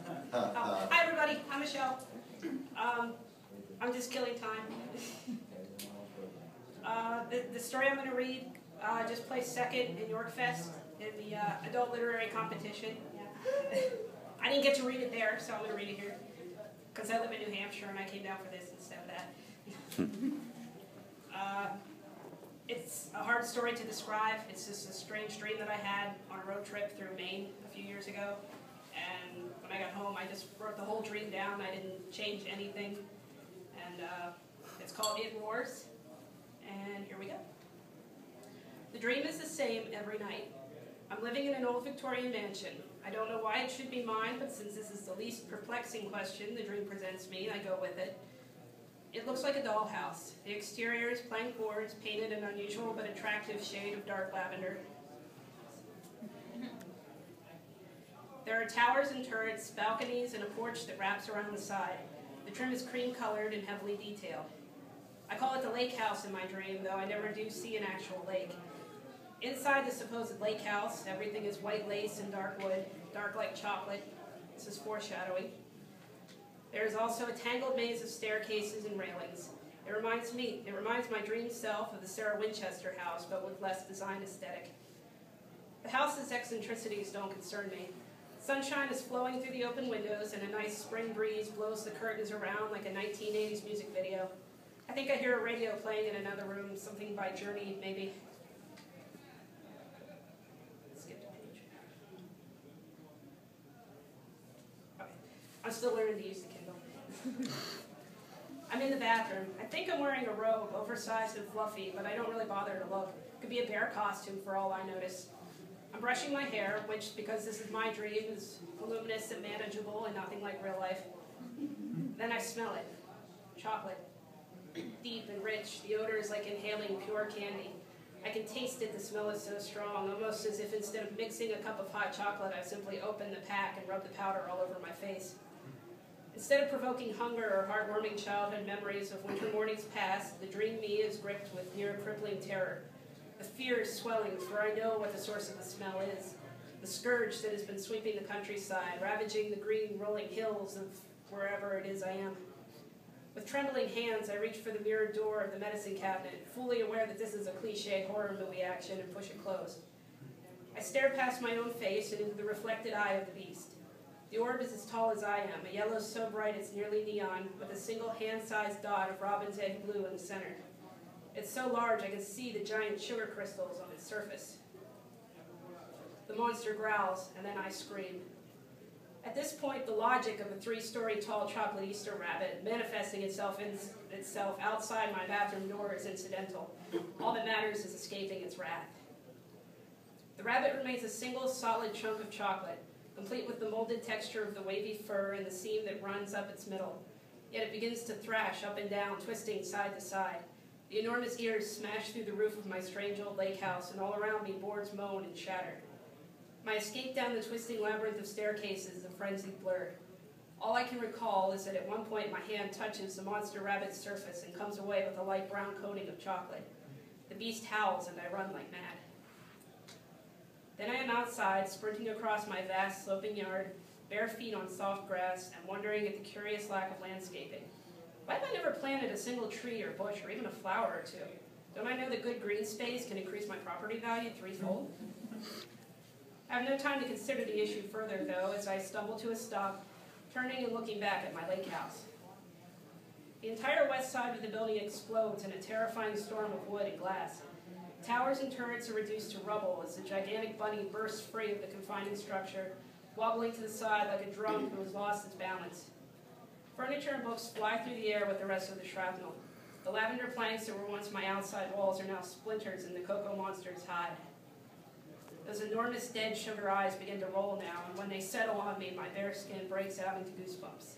Hi everybody, I'm Michelle. I'm just killing time. The story I'm going to read just placed second in Yorkfest in the adult literary competition. I didn't get to read it there, so I'm going to read it here. Because I live in New Hampshire and I came down for this instead of that. It's a hard story to describe. It's just a strange dream that I had on a road trip through Maine a few years ago. And when I got home, I just wrote the whole dream down. I didn't change anything. And it's called It Roars. And here we go. The dream is the same every night. I'm living in an old Victorian mansion. I don't know why it should be mine, but since this is the least perplexing question the dream presents me, I go with it. It looks like a dollhouse. The exterior is plank boards painted an unusual but attractive shade of dark lavender. There are towers and turrets, balconies, and a porch that wraps around the side. The trim is cream-colored and heavily detailed. I call it the lake house in my dream, though I never do see an actual lake. Inside the supposed lake house, everything is white lace and dark wood, dark like chocolate. This is foreshadowing. There is also a tangled maze of staircases and railings. It reminds my dream self of the Sarah Winchester house, but with less design aesthetic. The house's eccentricities don't concern me. Sunshine is flowing through the open windows, and a nice spring breeze blows the curtains around like a 1980s music video. I think I hear a radio playing in another room, something by Journey, maybe. Skip the page. Okay. I'm still learning to use the Kindle. I'm in the bathroom. I think I'm wearing a robe, oversized and fluffy, but I don't really bother to look. It could be a bear costume for all I notice. I'm brushing my hair, which, because this is my dream, is voluminous and manageable and nothing like real life. Then I smell it. Chocolate. Deep and rich. The odor is like inhaling pure candy. I can taste it. The smell is so strong, almost as if instead of mixing a cup of hot chocolate, I simply open the pack and rub the powder all over my face. Instead of provoking hunger or heartwarming childhood memories of winter mornings past, the dream me is gripped with near crippling terror. The fear is swelling, for I know what the source of the smell is. The scourge that has been sweeping the countryside, ravaging the green rolling hills of wherever it is I am. With trembling hands, I reach for the mirrored door of the medicine cabinet, fully aware that this is a cliché horror movie action, and push it closed. I stare past my own face and into the reflected eye of the beast. The orb is as tall as I am, a yellow so bright it's nearly neon, with a single hand-sized dot of robin's egg blue in the center. It's so large I can see the giant sugar crystals on its surface. The monster growls, and then I scream. At this point, the logic of a 3-story tall chocolate Easter rabbit manifesting itself outside my bathroom door is incidental. All that matters is escaping its wrath. The rabbit remains a single solid chunk of chocolate, complete with the molded texture of the wavy fur and the seam that runs up its middle. Yet it begins to thrash up and down, twisting side to side. The enormous ears smash through the roof of my strange old lake house, and all around me boards moan and shatter. My escape down the twisting labyrinth of staircases is a frenzied blur. All I can recall is that at one point my hand touches the monster rabbit's surface and comes away with a light brown coating of chocolate. The beast howls and I run like mad. Then I am outside, sprinting across my vast sloping yard, bare feet on soft grass, and wondering at the curious lack of landscaping. Why have I never planted a single tree or bush or even a flower or two? Don't I know that good green space can increase my property value threefold? I have no time to consider the issue further, though, as I stumble to a stop, turning and looking back at my lake house. The entire west side of the building explodes in a terrifying storm of wood and glass. Towers and turrets are reduced to rubble as the gigantic bunny bursts free of the confining structure, wobbling to the side like a drum who has lost its balance. Furniture and books fly through the air with the rest of the shrapnel. The lavender planks that were once my outside walls are now splinters in the cocoa monster's hide. Those enormous dead sugar eyes begin to roll now, and when they settle on me, my bare skin breaks out into goosebumps.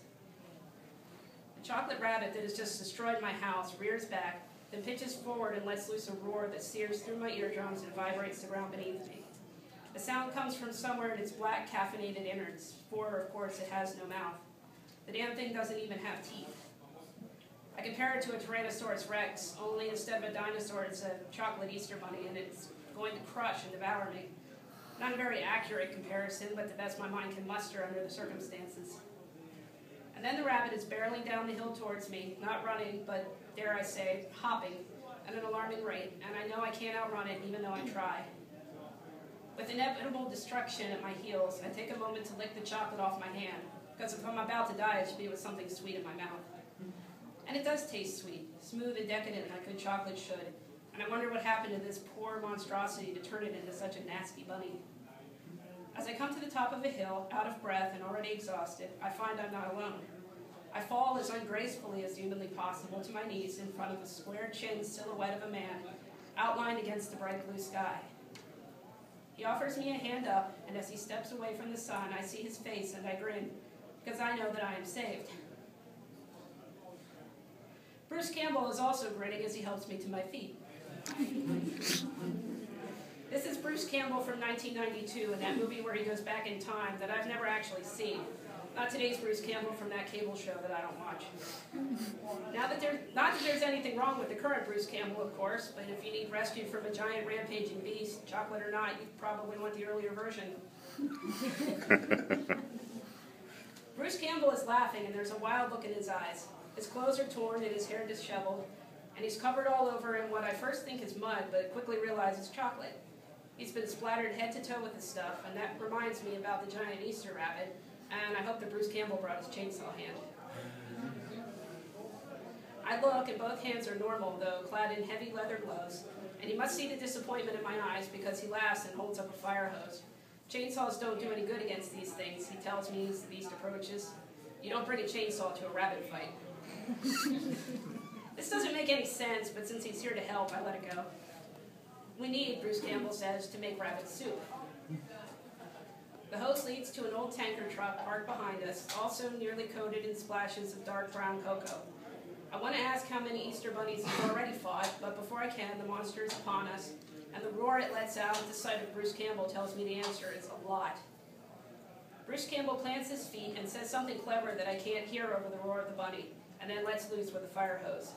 The chocolate rabbit that has just destroyed my house rears back, then pitches forward and lets loose a roar that sears through my eardrums and vibrates the ground beneath me. The sound comes from somewhere in its black caffeinated innards, for, of course, it has no mouth. The damn thing doesn't even have teeth. I compare it to a Tyrannosaurus Rex, only instead of a dinosaur, it's a chocolate Easter bunny, and it's going to crush and devour me. Not a very accurate comparison, but the best my mind can muster under the circumstances. And then the rabbit is barreling down the hill towards me, not running, but, dare I say, hopping at an alarming rate, and I know I can't outrun it even though I try. With inevitable destruction at my heels, I take a moment to lick the chocolate off my hand, because if I'm about to die, it should be with something sweet in my mouth. And it does taste sweet, smooth and decadent like good chocolate should, and I wonder what happened to this poor monstrosity to turn it into such a nasty bunny. As I come to the top of a hill, out of breath and already exhausted, I find I'm not alone. I fall as ungracefully as humanly possible to my knees in front of the square-chinned silhouette of a man, outlined against the bright blue sky. He offers me a hand up, and as he steps away from the sun, I see his face and I grin, because I know that I am saved. Bruce Campbell is also grinning as he helps me to my feet. This is Bruce Campbell from 1992, in that movie where he goes back in time that I've never actually seen. Not today's Bruce Campbell from that cable show that I don't watch. Not that there's anything wrong with the current Bruce Campbell, of course, but if you need rescue from a giant rampaging beast, chocolate or not, you probably want the earlier version. Bruce Campbell is laughing, and there's a wild look in his eyes. His clothes are torn and his hair disheveled, and he's covered all over in what I first think is mud, but quickly realize is chocolate. He's been splattered head to toe with this stuff, and that reminds me about the giant Easter rabbit, and I hope that Bruce Campbell brought his chainsaw hand. I look, and both hands are normal, though clad in heavy leather gloves, and he must see the disappointment in my eyes because he laughs and holds up a fire hose. Chainsaws don't do any good against these things, he tells me as the beast approaches. You don't bring a chainsaw to a rabbit fight. This doesn't make any sense, but since he's here to help, I let it go. We need, Bruce Campbell says, to make rabbit soup. The hose leads to an old tanker truck parked behind us, also nearly coated in splashes of dark brown cocoa. I want to ask how many Easter bunnies have already fought, but before I can, the monster is upon us, and the roar it lets out at the sight of Bruce Campbell tells me the answer is a lot. Bruce Campbell plants his feet and says something clever that I can't hear over the roar of the bunny, and then lets loose with a fire hose.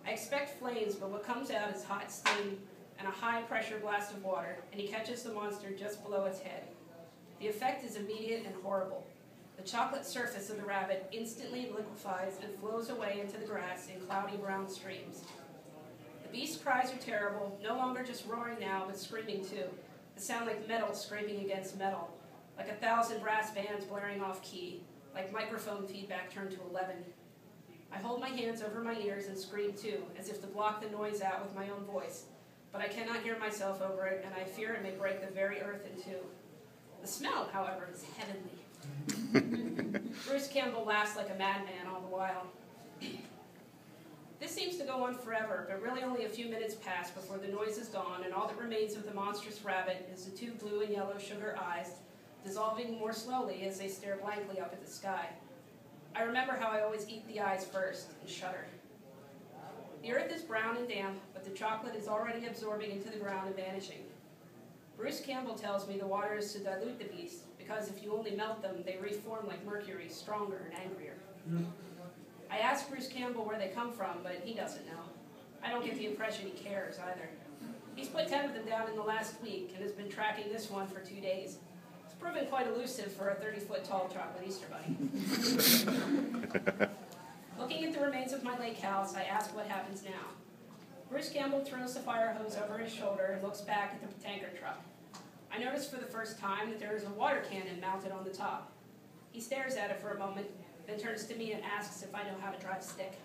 I expect flames, but what comes out is hot steam and a high-pressure blast of water, and he catches the monster just below its head. The effect is immediate and horrible. The chocolate surface of the rabbit instantly liquefies and flows away into the grass in cloudy brown streams. The beast's cries are terrible, no longer just roaring now, but screaming too. They sound like metal scraping against metal, like 1,000 brass bands blaring off key, like microphone feedback turned to 11. I hold my hands over my ears and scream too, as if to block the noise out with my own voice, but I cannot hear myself over it, and I fear it may break the very earth in two. The smell, however, is heavenly. Bruce Campbell laughs like a madman all the while. This seems to go on forever, but really only a few minutes pass before the noise is gone, and all that remains of the monstrous rabbit is the two blue and yellow sugar eyes, dissolving more slowly as they stare blankly up at the sky. I remember how I always eat the eyes first and shudder. The earth is brown and damp, but the chocolate is already absorbing into the ground and vanishing. Bruce Campbell tells me the water is to dilute the beast, because if you only melt them, they reform like mercury, stronger and angrier. I ask Bruce Campbell where they come from, but he doesn't know. I don't get the impression he cares either. He's put 10 of them down in the last week and has been tracking this one for 2 days. It's proven quite elusive for a 30-foot-tall chocolate Easter bunny. Looking at the remains of my lake house, I ask what happens now. Bruce Campbell throws the fire hose over his shoulder and looks back at the tanker truck. I notice for the first time that there is a water cannon mounted on the top. He stares at it for a moment, then turns to me and asks if I know how to drive a stick.